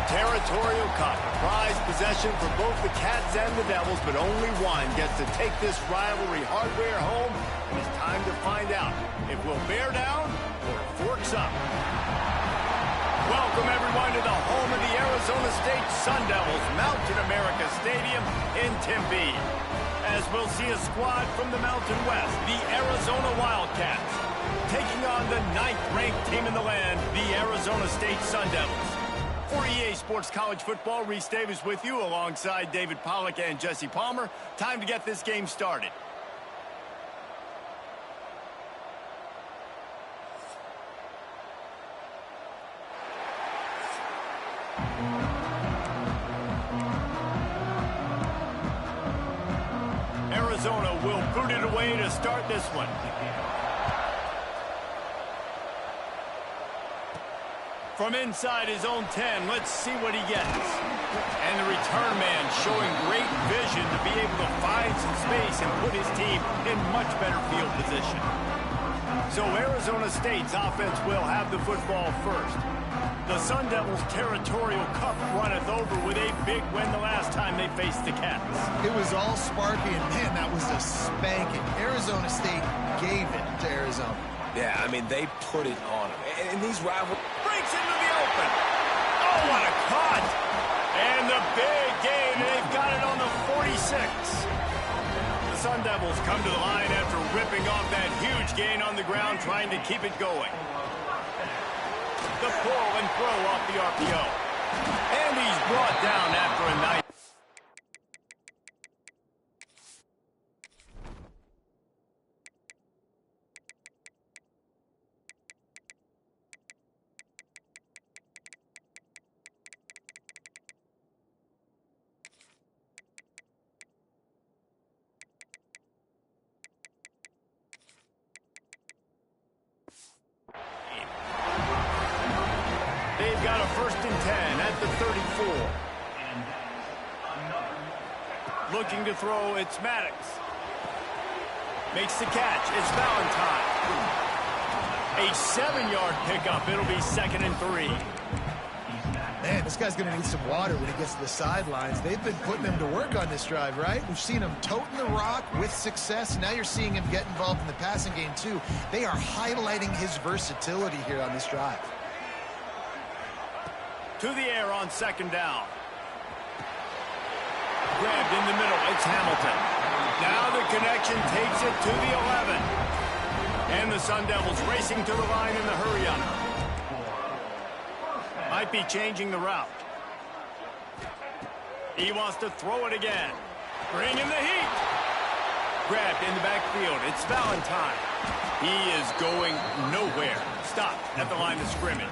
Territorial Cup, a prized possession for both the Cats and the Devils, but only one gets to take this rivalry hardware home, and it's time to find out if we'll bear down or forks up. Welcome, everyone, to the home of the Arizona State Sun Devils, Mountain America Stadium in Tempe. As we'll see a squad from the Mountain West, the Arizona Wildcats, taking on the 9th-ranked team in the land, the Arizona State Sun Devils. For EA Sports College Football, Reese Davis with you alongside David Pollack and Jesse Palmer. Time to get this game started. Arizona will boot it away to start this one. From inside his own 10, let's see what he gets. And the return man showing great vision to be able to find some space and put his team in much better field position. So Arizona State's offense will have the football first. The Sun Devils' Territorial Cup runneth over with a big win the last time they faced the Cats. It was all sparky, and man, that was a spanking. Arizona State gave it to Arizona. Yeah, I mean, they put it on them. And these rivals... Breaks into the open. Oh, what a cut. And the big gain. They've got it on the 46. The Sun Devils come to the line after ripping off that huge gain on the ground, trying to keep it going. The pull and throw off the RPO. And he's brought down after a nice... They've got a 1st and 10 at the 34. Looking to throw, it's Maddox. Makes the catch, it's Valentine. A 7-yard pickup, it'll be 2nd and 3. Man, this guy's going to need some water when he gets to the sidelines. They've been putting him to work on this drive, right? We've seen him toting the rock with success. Now you're seeing him get involved in the passing game, too. They are highlighting his versatility here on this drive. To the air on 2nd down. Grabbed in the middle, it's Hamilton. Now the connection takes it to the 11. And the Sun Devils racing to the line in the hurry-up. Might be changing the route. He wants to throw it again. Bring in the heat. Grabbed in the backfield, it's Valentine. He is going nowhere. stopped at the line of scrimmage.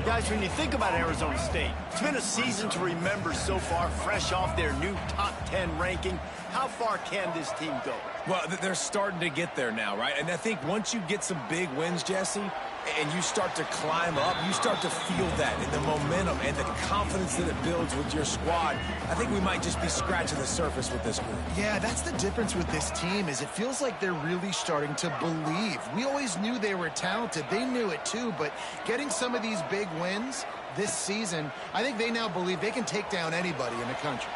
Guys, when you think about Arizona State, it's been a season to remember so far, fresh off their new top 10 ranking. How far can this team go? Well, they're starting to get there now, right? And I think once you get some big wins, Jesse, and you start to climb up, you start to feel that and the momentum and the confidence that it builds with your squad. I think we might just be scratching the surface with this group. Yeah, that's the difference with this team, is it feels like they're really starting to believe. We always knew they were talented. They knew it too, but getting some of these big wins this season, I think they now believe they can take down anybody in the country.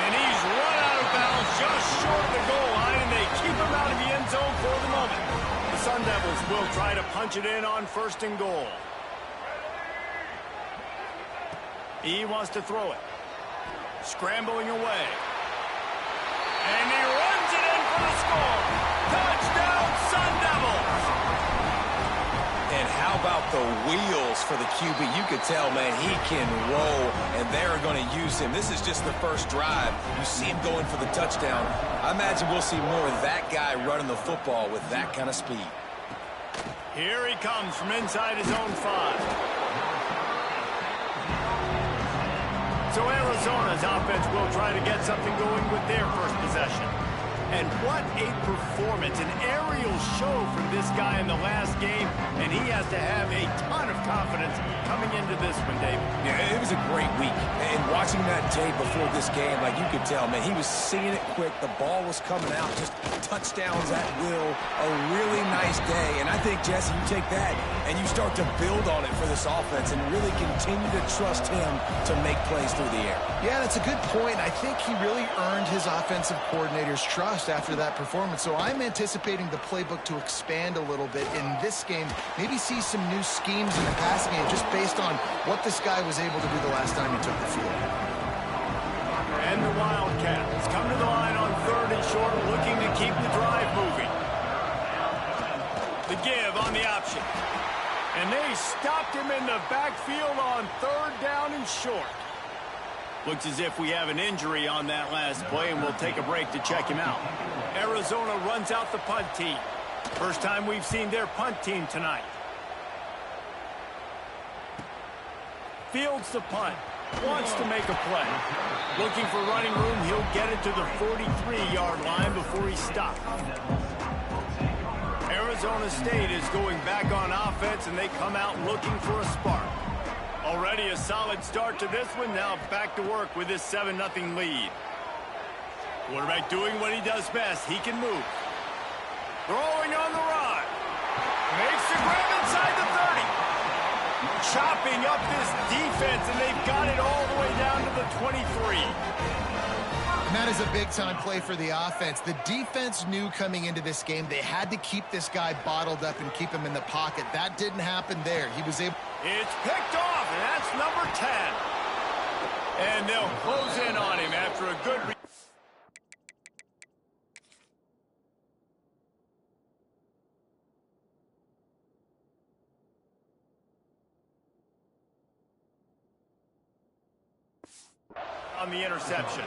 And he's run out of bounds just short of the goal line, and they keep him out of the end zone for the moment. The Sun Devils will try to punch it in on 1st and goal. He wants to throw it. Scrambling away. And he runs it in for the score. Touchdown, Sun Devils! And how about the wheels for the QB? You could tell, man, he can roll, and they're going to use him. This is just the first drive. You see him going for the touchdown. I imagine we'll see more of that guy running the football with that kind of speed. Here he comes from inside his own 5. So Arizona's offense will try to get something going with their first possession. And what a performance, an aerial show from this guy in the last game, and he has to have a ton of confidence coming into this one, Dave. Yeah, it was a great week. And watching that tape before this game, like you could tell, man, he was seeing it quick. The ball was coming out, just touchdowns at will. A really nice day. And I think, Jesse, you take that and you start to build on it for this offense and really continue to trust him to make plays through the air. Yeah, that's a good point. I think he really earned his offensive coordinator's trust after that performance. So I'm anticipating the playbook to expand a little bit in this game. Maybe see some new schemes in the passing game just based on what this guy was able to do the last time he took the field. And the Wildcats come to the line on 3rd and short, looking to keep the drive moving. The give on the option. And they stopped him in the backfield on 3rd down and short. Looks as if we have an injury on that last play, and we'll take a break to check him out. Arizona runs out the punt team. First time we've seen their punt team tonight. Fields the punt. Wants to make a play. Looking for running room. He'll get it to the 43-yard line before he stops. Arizona State is going back on offense, and they come out looking for a spark. Already a solid start to this one. Now back to work with this 7-0 lead. Quarterback doing what he does best. He can move. Throwing on the run. Makes the grab inside the 30. Chopping up this defense, and they've got it all the way down to the 23. And that is a big-time play for the offense. The defense knew coming into this game they had to keep this guy bottled up and keep him in the pocket. That didn't happen there. He was able... It's picked off, and that's number 10. And they'll close in on him after a good... on the interception.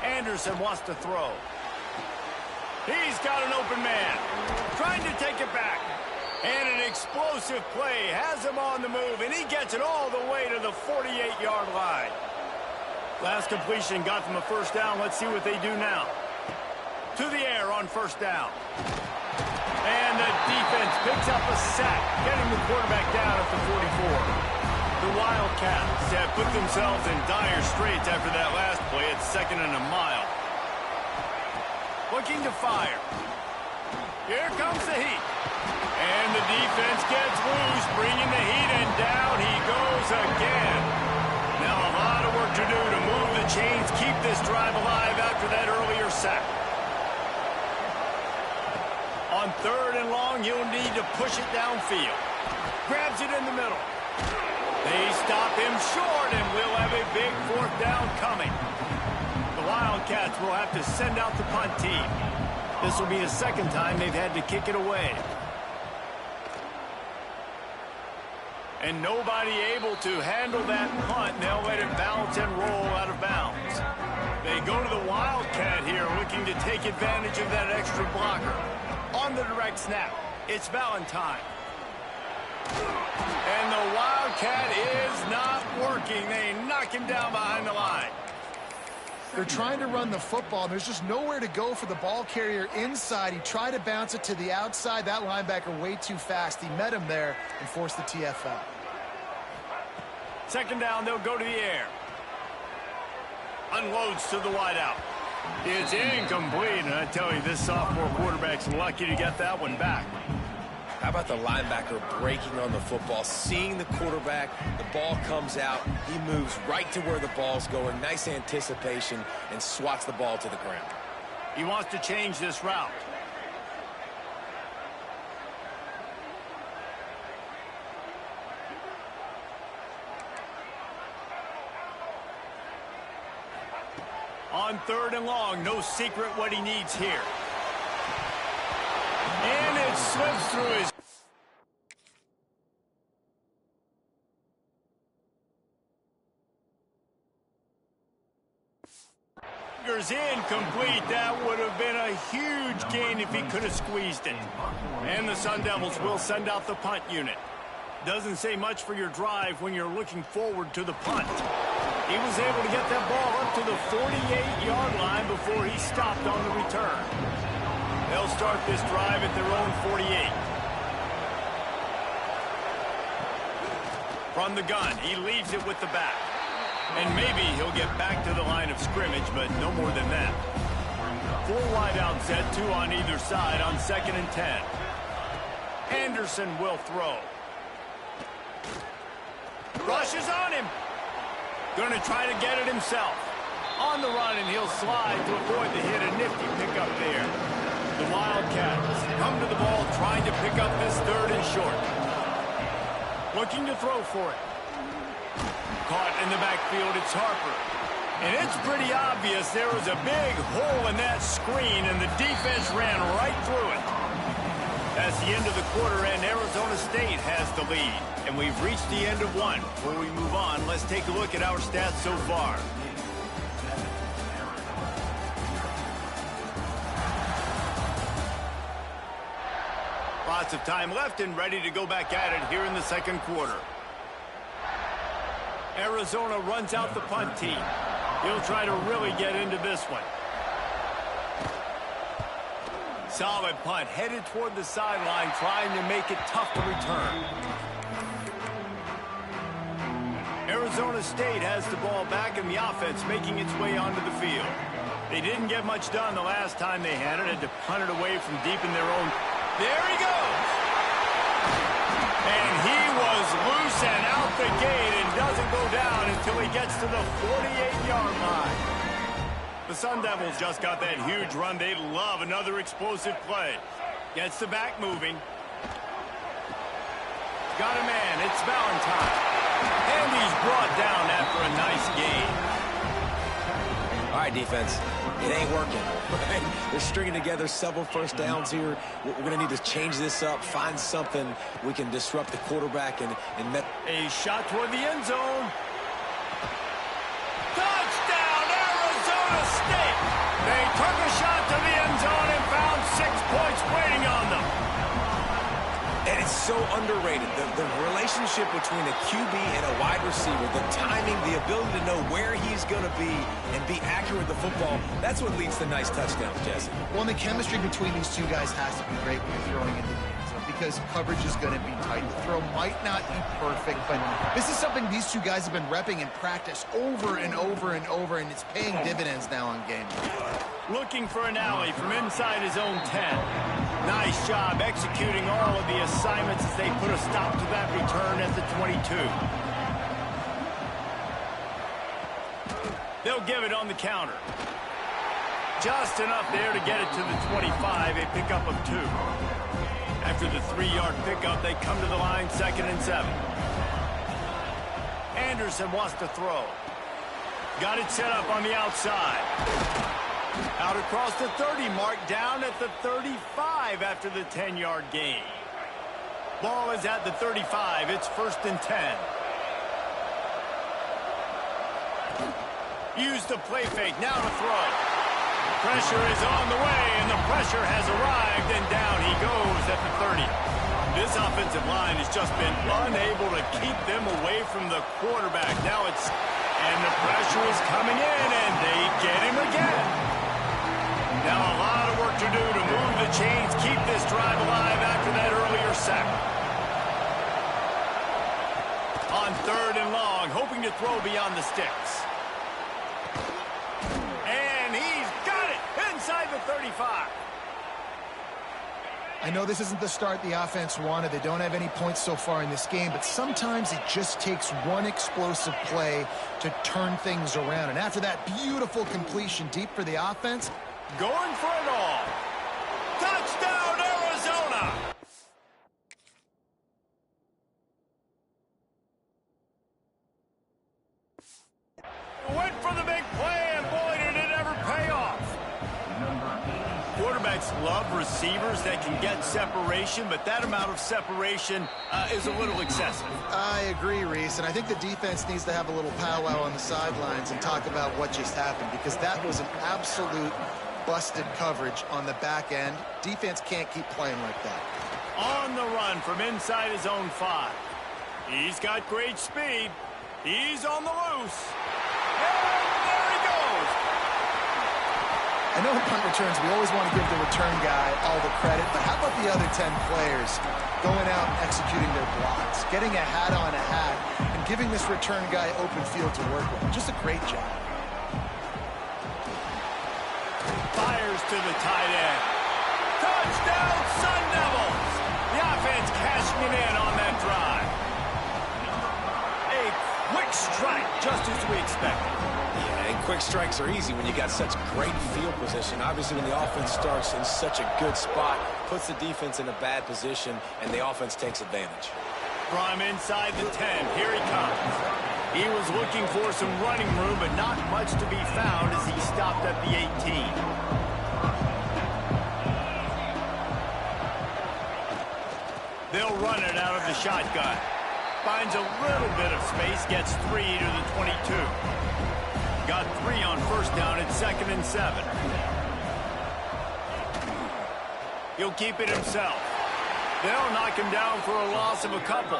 Anderson wants to throw. He's got an open man. Trying to take it back. And an explosive play has him on the move, and he gets it all the way to the 48-yard line. Last completion got them a first down. Let's see what they do now. To the air on 1st down. And the defense picks up a sack, getting the quarterback down at the 44. The Wildcats have put themselves in dire straits after that last play. It's 2nd and a mile. Looking to fire. Here comes the heat. And the defense gets loose, bringing the heat, and down he goes again. Now a lot of work to do to move the chains, keep this drive alive after that earlier sack. On 3rd and long, he'll need to push it downfield. Grabs it in the middle. They stop him short, and we'll have a big 4th down coming. The Wildcats will have to send out the punt team. This will be the 2nd time they've had to kick it away. And nobody able to handle that punt. They'll let it it bounce and roll out of bounds. They go to the Wildcat here, looking to take advantage of that extra blocker. On the direct snap, it's Valentine. And the Wildcat is not working. They knock him down behind the line. They're trying to run the football. There's just nowhere to go for the ball carrier inside. He tried to bounce it to the outside. That linebacker way too fast. He met him there and forced the TFL. Second down, they'll go to the air. Unloads to the wideout. It's incomplete, and I tell you, this sophomore quarterback's lucky to get that one back. How about the linebacker breaking on the football, seeing the quarterback, the ball comes out, he moves right to where the ball's going, nice anticipation, and swats the ball to the ground. He wants to change this route. On third and long, no secret what he needs here. And it slips through his... incomplete. That would have been a huge gain if he could have squeezed it. And the Sun Devils will send out the punt unit. Doesn't say much for your drive when you're looking forward to the punt. He was able to get that ball up to the 48-yard line before he stopped on the return. They'll start this drive at their own 48. From the gun, he leaves it with the back. And maybe he'll get back to the line of scrimmage, but no more than that. 4 wideouts set, 2 on either side on 2nd and 10. Anderson will throw. Rushes on him. Going to try to get it himself. On the run, and he'll slide to avoid the hit. A nifty pickup there. The Wildcats come to the ball trying to pick up this 3rd and short. Looking to throw for it. Caught in the backfield, it's Harper. And it's pretty obvious there was a big hole in that screen, and the defense ran right through it. That's the end of the quarter, and Arizona State has the lead. And we've reached the end of one. Before we move on, let's take a look at our stats so far. Lots of time left and ready to go back at it here in the second quarter. Arizona runs out the punt team. He'll try to really get into this one. Solid punt, headed toward the sideline, trying to make it tough to return. Arizona State has the ball back, and the offense making its way onto the field. They didn't get much done the last time they had it to punt it away from deep in their own. There he goes! And he was loose and out the gate and doesn't go down until he gets to the 48-yard line. The Sun Devils just got that huge run. They love another explosive play. Gets the back moving. Got a man. It's Valentine. And he's brought down after a nice gain. All right, defense. It ain't working. Right? They're stringing together several first downs here. We're going to need to change this up, find something we can disrupt the quarterback and a shot toward the end zone. Touchdown, Arizona State! They took a shot to the end zone and found 6 points waiting on them. And it's so underrated. The relationship between a QB and a wide receiver, the timing, the ability to know where he's going to be and be accurate with the football, that's what leads to nice touchdowns, Jesse. Well, and the chemistry between these two guys has to be great when you're throwing into the end zone because coverage is going to be tight. The throw might not be perfect, but this is something these two guys have been repping in practice over and over and over, and it's paying dividends now on game day. Looking for an alley from inside his own 10. Nice job executing all of the assignments as they put a stop to that return at the 22. They'll give it on the counter. Just enough there to get it to the 25, a pickup of 2. After the 3-yard pickup, they come to the line, 2nd and 7. Anderson wants to throw. Got it set up on the outside. Out across the 30 mark, down at the 35 after the 10-yard gain. Ball is at the 35. It's 1st and 10. Use the play fake, now to throw. Pressure is on the way, and the pressure has arrived, and down he goes at the 30. This offensive line has just been unable to keep them away from the quarterback. Now and the pressure is coming in, and they get him again. Now a lot of work to do to move the chains, keep this drive alive after that earlier sack. On 3rd and long, hoping to throw beyond the sticks. And he's got it inside the 35. I know this isn't the start the offense wanted. They don't have any points so far in this game, but sometimes it just takes one explosive play to turn things around. And after that beautiful completion deep for the offense, going for it all. Touchdown, Arizona! Went for the big play, and boy, did it ever pay off. Quarterbacks love receivers that can get separation, but that amount of separation is a little excessive. I agree, Reese, and I think the defense needs to have a little powwow on the sidelines and talk about what just happened, because that was an absolute busted coverage on the back end. Defense can't keep playing like that. On the run from inside his own 5. He's got great speed. He's on the loose. And there he goes. I know in punt returns we always want to give the return guy all the credit, but how about the other 10 players going out and executing their blocks, getting a hat on a hat, and giving this return guy open field to work with? Just a great job. Fires to the tight end. Touchdown, Sun Devils! The offense cashing it in on that drive. A quick strike, just as we expected. Yeah, and quick strikes are easy when you got such great field position. Obviously, when the offense starts in such a good spot, puts the defense in a bad position, and the offense takes advantage. From inside the 10, here he comes. He was looking for some running room, but not much to be found as he stopped at the 18. They'll run it out of the shotgun. Finds a little bit of space, gets 3 to the 22. Got 3 on 1st down at 2nd and 7. He'll keep it himself. They'll knock him down for a loss of a couple.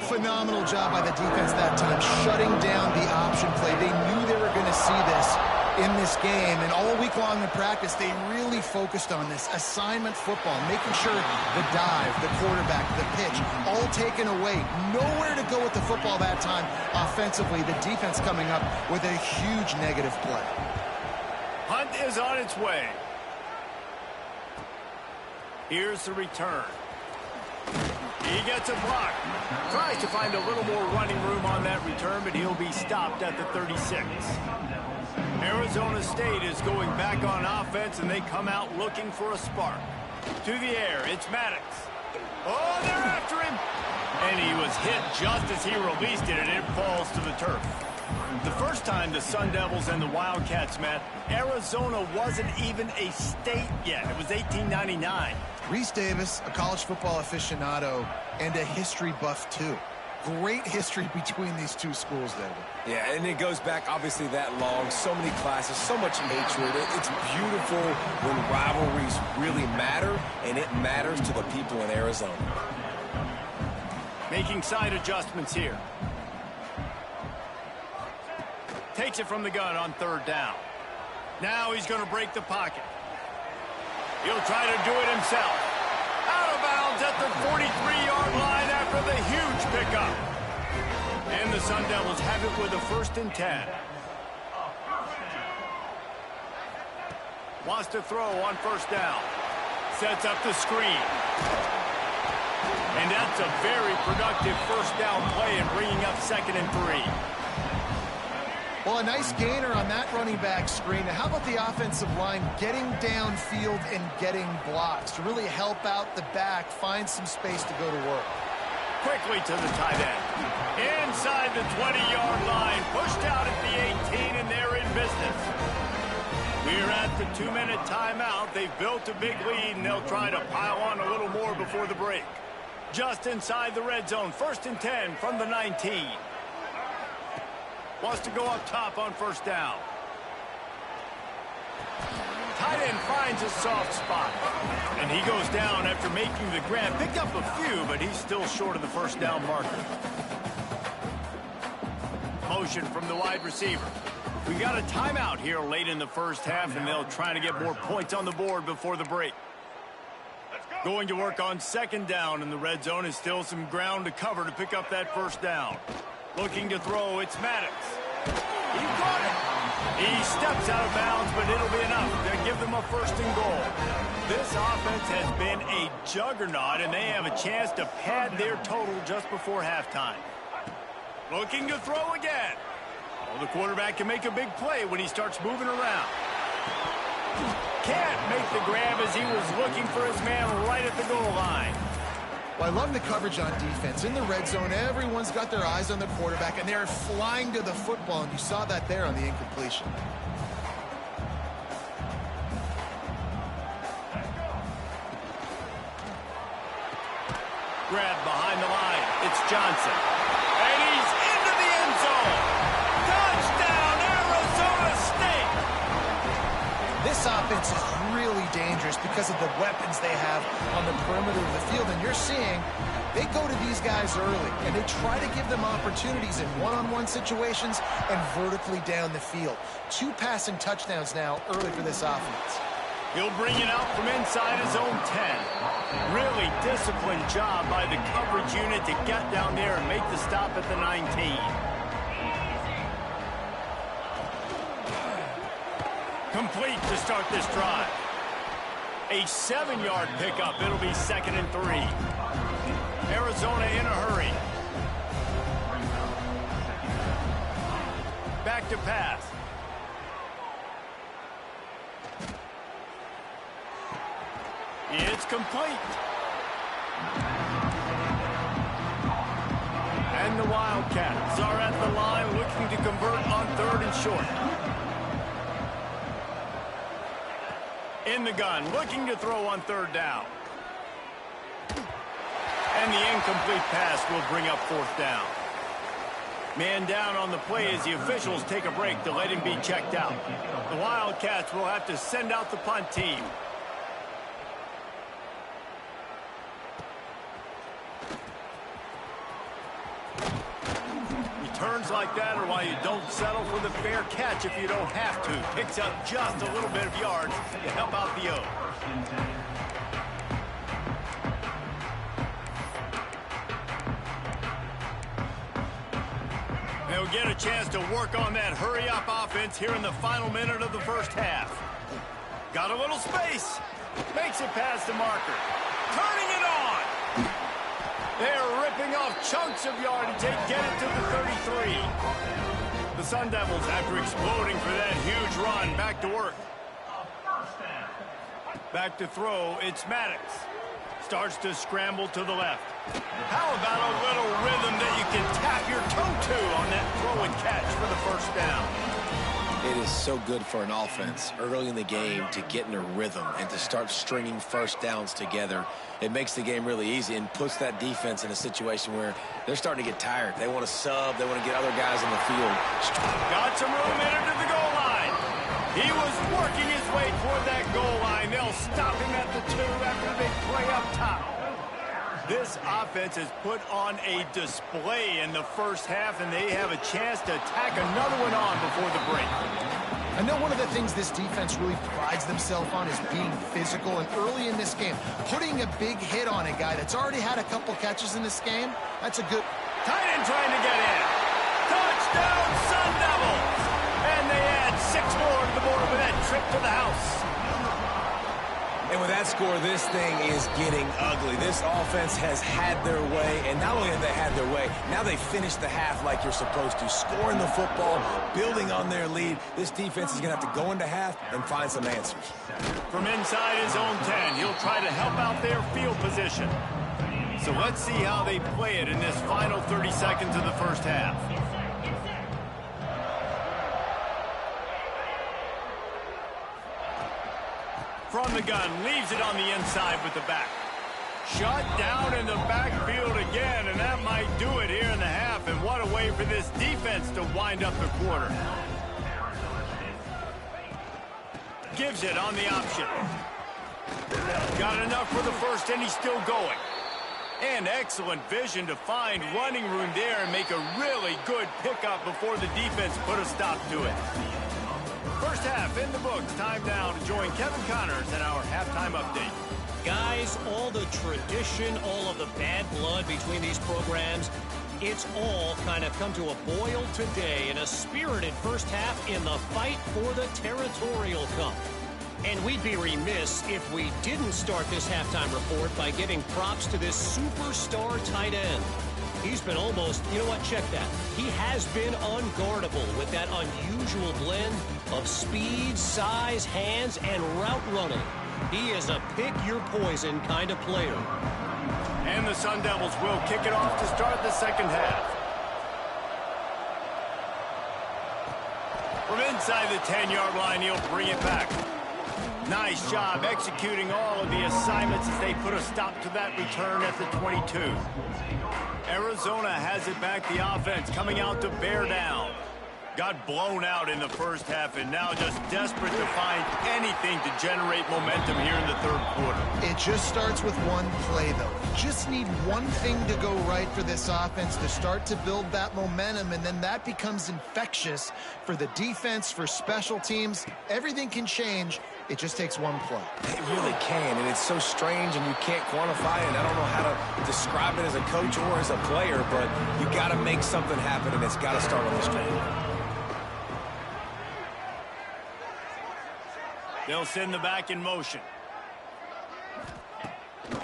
Phenomenal job by the defense that time, shutting down the option play. They knew they were going to see this in this game, and all week long in practice, they really focused on this assignment football, making sure the dive, the quarterback, the pitch, all taken away. Nowhere to go with the football that time offensively. The defense coming up with a huge negative play. Hunt is on its way. Here's the return. He gets a block. Tries to find a little more running room on that return, but he'll be stopped at the 36. Arizona State is going back on offense, and they come out looking for a spark. To the air, it's Maddox. Oh, they're after him. And he was hit just as he released it, and it falls to the turf. The first time the Sun Devils and the Wildcats met, Arizona wasn't even a state yet. It was 1899. Reese Davis, a college football aficionado, and a history buff, too. Great history between these two schools, David. Yeah, and it goes back obviously that long. So many classes, so much hatred. It's beautiful when rivalries really matter, and it matters to the people in Arizona. Making side adjustments here. Takes it from the gun on 3rd down. Now he's going to break the pocket. He'll try to do it himself. Out of bounds at the 43-yard line after the huge pickup. And the Sun Devils have it with a 1st and 10. Wants to throw on 1st down. Sets up the screen. And that's a very productive 1st down play and bringing up 2nd and 3. Well, a nice gainer on that running back screen. Now, how about the offensive line getting downfield and getting blocks to really help out the back, find some space to go to work? Quickly to the tight end. Inside the 20-yard line, pushed out at the 18, and they're in business. We're at the 2-minute timeout. They've built a big lead, and they'll try to pile on a little more before the break. Just inside the red zone, 1st and 10 from the 19. Wants to go up top on first down. Tight end finds a soft spot. And he goes down after making the grab. Picked up a few, but he's still short of the first down marker. Motion from the wide receiver. We got a timeout here late in the first half, and they'll try to get more points on the board before the break. Going to work on second down, and the red zone is still some ground to cover to pick up that first down. Looking to throw, it's Maddox. He got it. He steps out of bounds, but it'll be enough to give them a first and goal. This offense has been a juggernaut, and they have a chance to pad their total just before halftime. Looking to throw again. Oh, the quarterback can make a big play when he starts moving around. Can't make the grab as he was looking for his man right at the goal line. Well, I love the coverage on defense. In the red zone, everyone's got their eyes on the quarterback, and they're flying to the football, and you saw that there on the incompletion. Grab behind the line. It's Johnson. And he's into the end zone. Touchdown, Arizona State. This offense is really dangerous because of the weapons they have on the perimeter of the field. And you're seeing they go to these guys early, and they try to give them opportunities in one-on-one situations and vertically down the field. 2 passing touchdowns now early for this offense. He'll bring it out from inside his own 10. Really disciplined job by the coverage unit to get down there and make the stop at the 19. Complete to start this drive. A 7-yard pickup. It'll be 2nd and 3. Arizona in a hurry. Back to pass. It's complete. And the Wildcats are at the line looking to convert on 3rd and short. In the gun, looking to throw on 3rd down. And the incomplete pass will bring up 4th down. Man down on the play as the officials take a break to let him be checked out. The Wildcats will have to send out the punt team. Returns like that are why you don't settle for the fair catch if you don't have to. Picks up just a little bit of yards to help out the O. They'll get a chance to work on that hurry-up offense here in the final minute of the first half. Got a little space. Makes it past the marker. Turning it on. They're ripping off chunks of yardage. They get it to the 33. The Sun Devils, after exploding for that huge run, back to work. Back to throw, it's Maddox. Starts to scramble to the left. How about a little rhythm that you can tap your toe to on that throw and catch for the first down? It is so good for an offense early in the game to get in a rhythm and to start stringing first downs together. It makes the game really easy and puts that defense in a situation where they're starting to get tired. They want to sub. They want to get other guys on the field. Got some room in it to the goal line. He was working his way toward that goal line. They'll stop him at the 2 after the big play up top. This offense has put on a display in the first half, and they have a chance to tack another one on before the break. I know one of the things this defense really prides themselves on is being physical, and early in this game, putting a big hit on a guy that's already had a couple catches in this game, that's a good... Tight end trying to get in. Touchdown, Sun Devils! And they add 6 more to the board with that trip to the house. And with that score, this thing is getting ugly. This offense has had their way, and not only have they had their way, now they finished the half like you're supposed to, scoring the football, building on their lead. This defense is going to have to go into half and find some answers. From inside his own 10, he'll try to help out their field position. So let's see how they play it in this final 30 seconds of the first half. From the gun, leaves it on the inside with the back. Shut down in the backfield again, and that might do it here in the half. half, and what a way for this defense to wind up the quarter. Gives it on the option. Got enough for the first, and he's still going. And excellent vision to find running room there and make a really good pickup before the defense put a stop to it. First half in the books. Time now to join Kevin Connors in our halftime update. Guys, all the tradition, all of the bad blood between these programs, it's all kind of come to a boil today in a spirited first half in the fight for the Territorial Cup. And we'd be remiss if we didn't start this halftime report by giving props to this superstar tight end. He's been almost, you know what, check that. He has been unguardable with that unusual blend of speed, size, hands, and route running. He is a pick-your-poison kind of player. And the Sun Devils will kick it off to start the second half. From inside the 10-yard line, he'll bring it back. Nice job executing all of the assignments as they put a stop to that return at the 22. Arizona has it back, the offense coming out to bear down. Got blown out in the first half and now just desperate to find anything to generate momentum here in the third quarter. It just starts with one play, though. Just need one thing to go right for this offense to start to build that momentum, and then that becomes infectious for the defense, for special teams. Everything can change. It just takes one play. It really can, and it's so strange, and you can't quantify it. I don't know how to describe it as a coach or as a player, but you got to make something happen, and it's got to start on the string. They'll send the back in motion.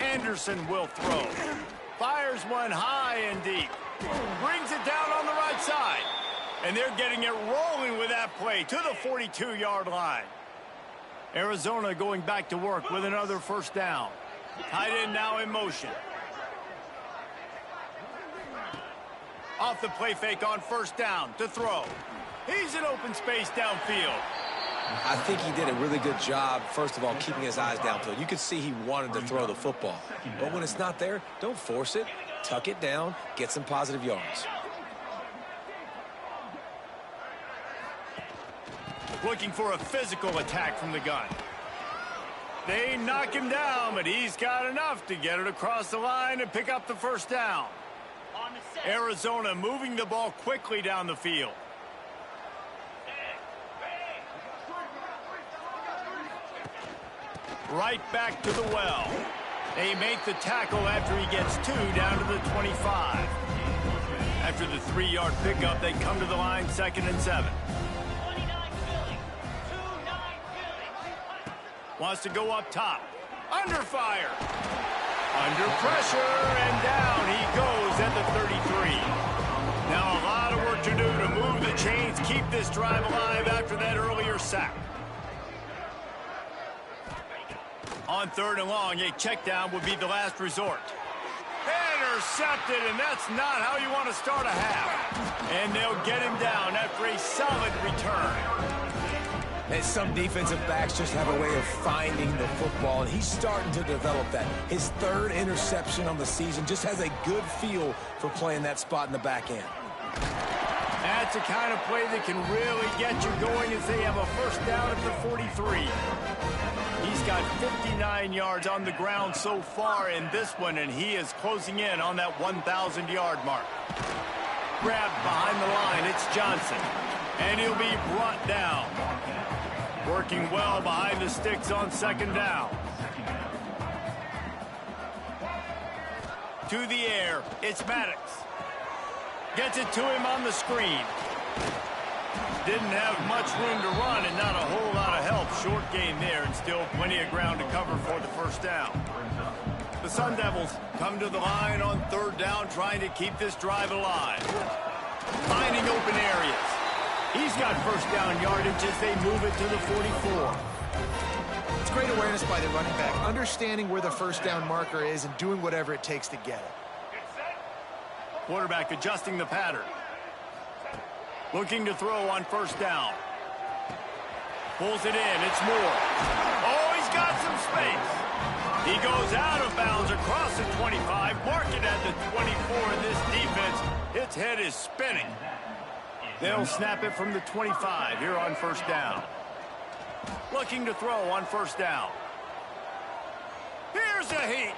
Anderson will throw. Fires one high and deep. Brings it down on the right side. And they're getting it rolling with that play to the 42-yard line. Arizona going back to work with another first down. Tight end now in motion. Off the play fake on first down to throw. He's in open space downfield. I think he did a really good job, first of all, keeping his eyes downfield. You could see he wanted to throw the football. But when it's not there, don't force it. Tuck it down, get some positive yards. Looking for a physical attack from the gun. They knock him down, but he's got enough to get it across the line and pick up the first down. Arizona moving the ball quickly down the field. Right back to the well. They make the tackle after he gets 2 down to the 25. After the 3-yard pickup, they come to the line 2nd and 7. Wants to go up top. Under fire. Under pressure, and down he goes at the 33. Now a lot of work to do to move the chains, keep this drive alive after that earlier sack. On 3rd and long, a check down would be the last resort. Intercepted, and that's not how you want to start a half. And they'll get him down after a solid return. And some defensive backs just have a way of finding the football, and he's starting to develop that. His 3rd interception on the season, just has a good feel for playing that spot in the back end. That's the kind of play that can really get you going as they have a first down at the 43. He's got 59 yards on the ground so far in this one, and he is closing in on that 1,000-yard mark. Grabbed behind the line, it's Johnson, and he'll be brought down. Working well behind the sticks on 2nd down. To the air, it's Maddox. Gets it to him on the screen. Didn't have much room to run and not a whole lot of help. Short gain there and still plenty of ground to cover for the first down. The Sun Devils come to the line on 3rd down, trying to keep this drive alive. Finding open areas. He's got first down yardage as they move it to the 44. It's great awareness by the running back, understanding where the first down marker is and doing whatever it takes to get it. Quarterback adjusting the pattern. Looking to throw on first down. Pulls it in. It's Moore. Oh, he's got some space. He goes out of bounds across the 25. Mark it at the 24. And this defense Its head is spinning. They'll snap it from the 25 here on first down. Looking to throw on first down. Here's a heat.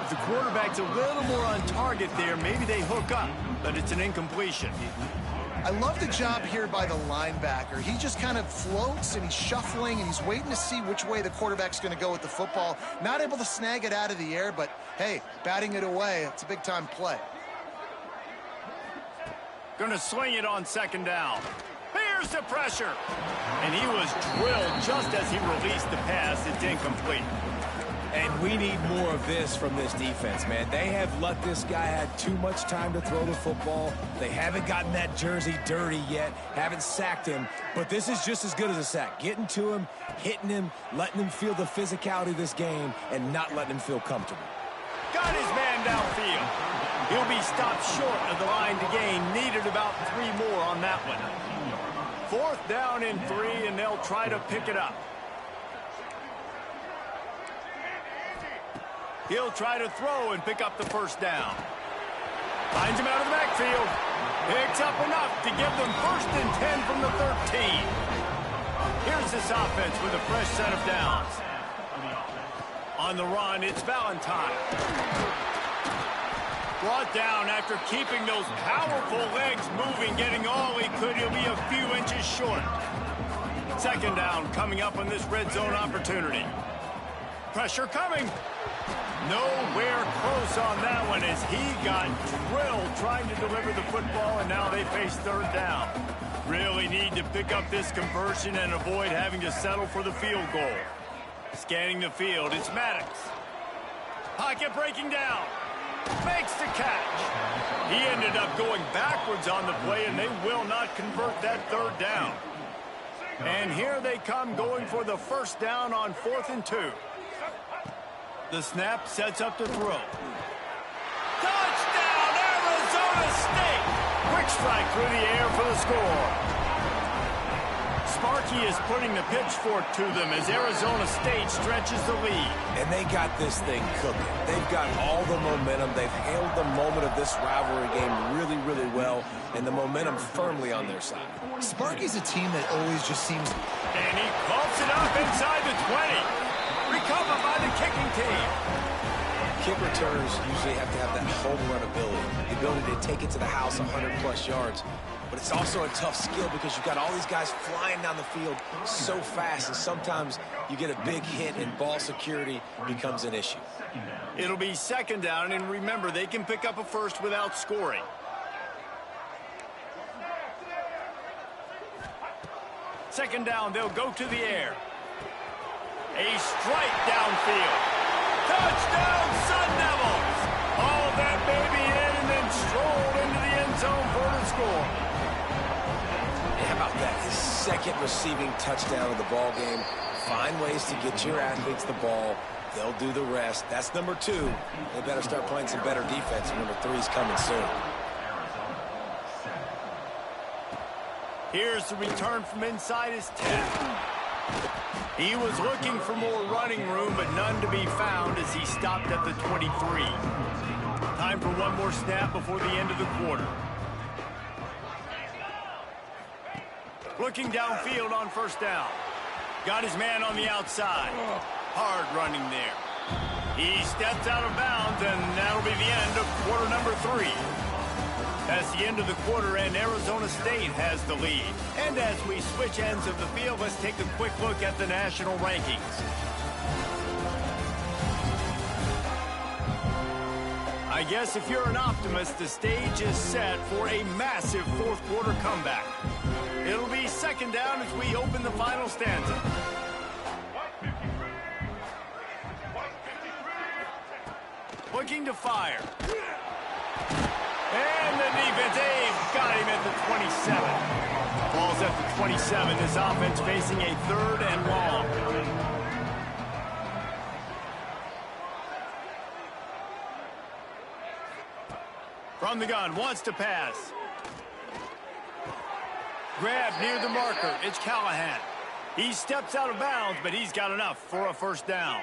If the quarterback's a little more on target there, maybe they hook up, but it's an incompletion. I love the job here by the linebacker. He just kind of floats and he's shuffling and he's waiting to see which way the quarterback's going to go with the football. Not able to snag it out of the air, but hey, batting it away, it's a big-time play. Going to sling it on second down. Here's the pressure. And he was drilled just as he released the pass. It's incomplete. And we need more of this from this defense, man. They have let this guy have too much time to throw the football. They haven't gotten that jersey dirty yet, haven't sacked him. But this is just as good as a sack. Getting to him, hitting him, letting him feel the physicality of this game, and not letting him feel comfortable. Got his man downfield. He'll be stopped short of the line to gain. Needed about 3 more on that one. 4th down and 3, and they'll try to pick it up. He'll try to throw and pick up the first down. Finds him out of the backfield. Picks up enough to give them 1st and 10 from the 13. Here's this offense with a fresh set of downs. On the run, it's Valentine. Brought down after keeping those powerful legs moving, getting all he could. He'll be a few inches short. 2nd down coming up on this red zone opportunity. Pressure coming. Nowhere close on that one as he got drilled trying to deliver the football, and now they face 3rd down. Really need to pick up this conversion and avoid having to settle for the field goal. Scanning the field, it's Maddox. Pocket breaking down. Makes the catch. He ended up going backwards on the play, and they will not convert that 3rd down. And here they come going for the 1st down on 4th and 2. The snap sets up the throw. Touchdown, Arizona State! Quick strike through the air for the score. Sparky is putting the pitchfork to them as Arizona State stretches the lead. And they got this thing cooking. They've got all the momentum. They've hailed the moment of this rivalry game really, really well, and the momentum firmly on their side. Sparky's a team that always just seems... And he bumps it up inside the 20. Recovered by the kicking team. Kick returners usually have to have that home run ability, the ability to take it to the house 100-plus yards. But it's also a tough skill because you've got all these guys flying down the field so fast, and sometimes you get a big hit and ball security becomes an issue. It'll be 2nd down, and remember, they can pick up a 1st without scoring. Second down, they'll go to the air. A strike downfield. Touchdown, Sun Devils! All that baby in and then strolled into the end zone for the score. And how about that? His 2nd receiving touchdown of the ball game. Find ways to get your athletes the ball. They'll do the rest. That's number 2. They better start playing some better defense. Number 3's coming soon. Here's the return from inside his 10. He was looking for more running room, but none to be found as he stopped at the 23. Time for one more snap before the end of the quarter. Looking downfield on 1st down. Got his man on the outside. Hard running there. He steps out of bounds, and that'll be the end of quarter number 3. That's the end of the quarter, and Arizona State has the lead. And as we switch ends of the field, let's take a quick look at the national rankings. I guess if you're an optimist, the stage is set for a massive 4th quarter comeback. It'll be 2nd down as we open the final stanza. Looking to fire. And the defense, they've got him at the 27. Ball's at the 27. This offense facing a 3rd and long. From the gun, wants to pass. Grab near the marker. It's Callahan. He steps out of bounds, but he's got enough for a 1st down.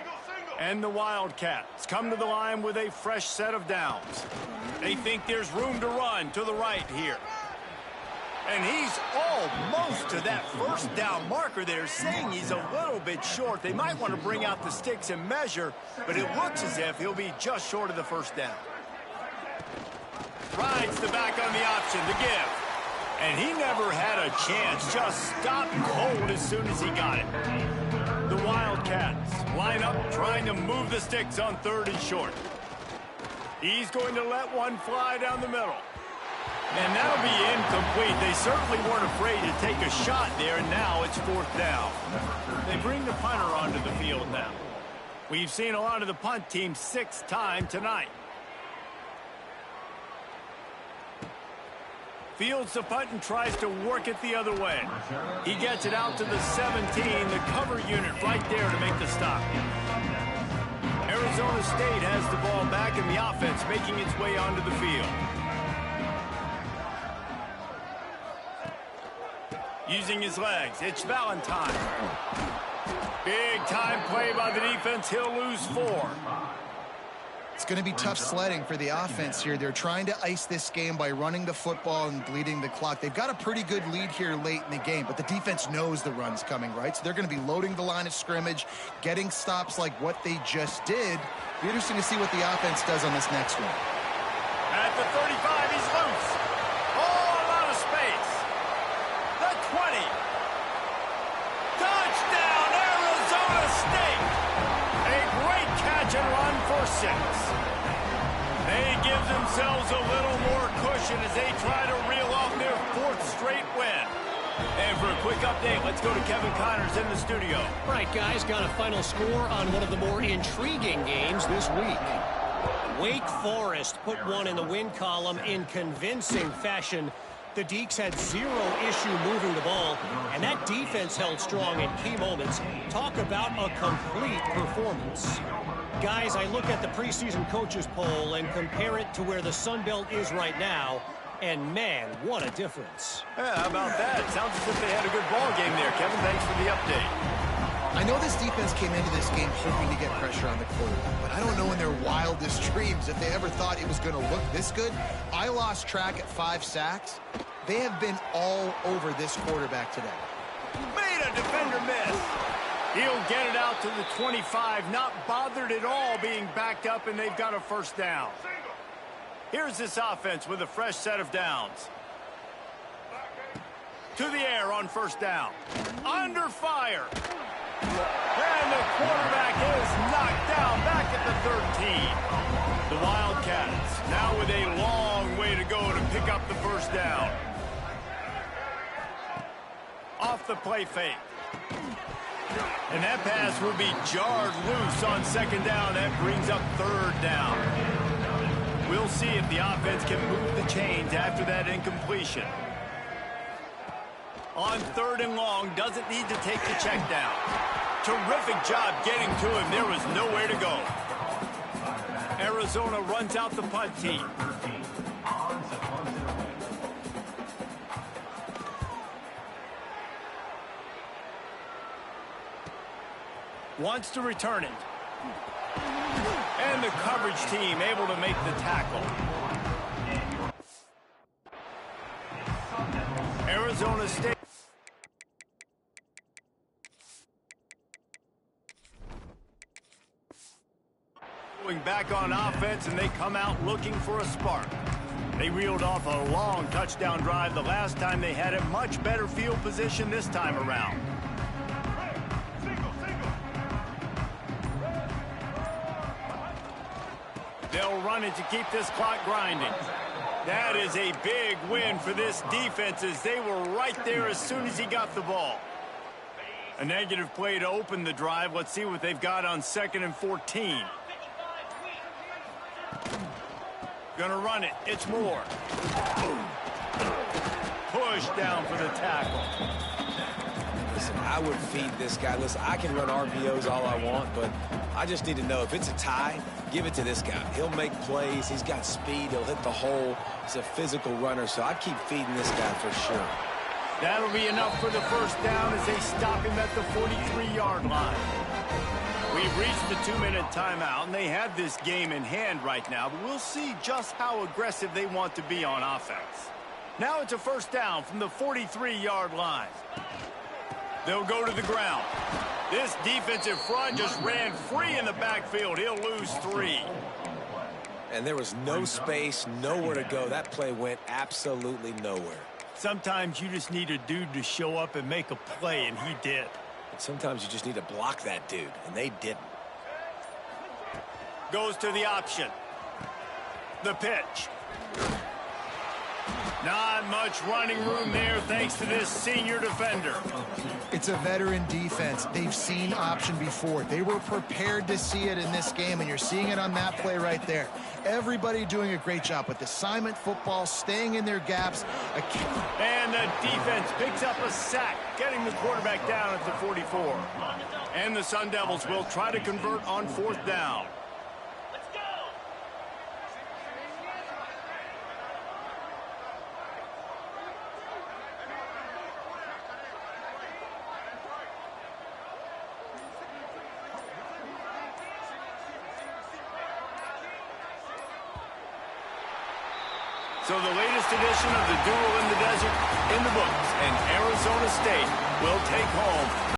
And the Wildcats come to the line with a fresh set of downs. They think there's room to run to the right here. And he's almost to that first down marker there, saying he's a little bit short. They might want to bring out the sticks and measure, but it looks as if he'll be just short of the first down. Rides the back on the option, the give. And he never had a chance, just stopped cold as soon as he got it. The Wildcats line up trying to move the sticks on 3rd and short. He's going to let one fly down the middle. And that'll be incomplete. They certainly weren't afraid to take a shot there, and now it's 4th down. They bring the punter onto the field now. We've seen a lot of the punt team 6th time tonight. Fields the punt and tries to work it the other way. He gets it out to the 17, the cover unit right there to make the stop. Arizona State has the ball back in the offense, making its way onto the field. Using his legs, it's Valentine. Big time play by the defense. He'll lose 4. It's going to be tough sledding for the offense here. They're trying to ice this game by running the football and bleeding the clock. They've got a pretty good lead here late in the game, but the defense knows the run's coming, right? So they're going to be loading the line of scrimmage, getting stops like what they just did. It'll be interesting to see what the offense does on this next one. At the 35, he's loose. Oh, a lot of space. The 20. Touchdown, Arizona State. A great catch and run for 6. They give themselves a little more cushion as they try to reel off their 4th straight win. And for a quick update, let's go to Kevin Connors in the studio. Right, guys, got a final score on one of the more intriguing games this week. Wake Forest put one in the win column in convincing fashion. The Deacs had 0 issue moving the ball, and that defense held strong in key moments. Talk about a complete performance. Guys, I look at the preseason coaches poll and compare it to where the Sun Belt is right now, and man, what a difference. Yeah, how about that? Sounds as if they had a good ball game there, Kevin. Thanks for the update. I know this defense came into this game hoping to get pressure on the quarterback, but I don't know in their wildest dreams if they ever thought it was going to look this good. I lost track at 5 sacks. They have been all over this quarterback today. Made a defender miss. He'll get it out to the 25, not bothered at all being backed up, and they've got a first down. Here's this offense with a fresh set of downs. To the air on first down. Under fire. And the quarterback is knocked down back at the 13. The Wildcats now with a long way to go to pick up the first down. Off the play fake. And that pass will be jarred loose on 2nd down. That brings up 3rd down. We'll see if the offense can move the chains after that incompletion. On 3rd and long, doesn't need to take the check down. Terrific job getting to him. There was nowhere to go. Arizona runs out the punt team. Wants to return it. And the coverage team able to make the tackle. Arizona State. Going back on offense, and they come out looking for a spark. They reeled off a long touchdown drive the last time they had a much better field position this time around. They'll run it to keep this clock grinding. That is a big win for this defense as they were right there as soon as he got the ball. A negative play to open the drive. Let's see what they've got on 2nd and 14. Gonna run it. It's Moore. Push down for the tackle. Listen, I would feed this guy. Listen, I can run RPOs all I want, but I just need to know if it's a tie, give it to this guy. He'll make plays. He's got speed. He'll hit the hole. He's a physical runner, so I keep feeding this guy for sure. That'll be enough for the first down as they stop him at the 43-yard line. We've reached the 2-minute timeout, and they have this game in hand right now, but we'll see just how aggressive they want to be on offense. Now it's a first down from the 43-yard line. They'll go to the ground. This defensive front just ran free in the backfield. He'll lose 3. And there was no space, nowhere to go. That play went absolutely nowhere. Sometimes you just need a dude to show up and make a play, and he did. And sometimes you just need to block that dude, and they didn't. Goes to the option. The pitch. Not much running room there thanks to this senior defender. It's a veteran defense. They've seen option before. They were prepared to see it in this game, and you're seeing it on that play right there. Everybody doing a great job with assignment football, staying in their gaps. And the defense picks up a sack, getting the quarterback down at the 44. And the Sun Devils will try to convert on 4th down. So the latest edition of the Duel in the Desert in the books, and Arizona State will take home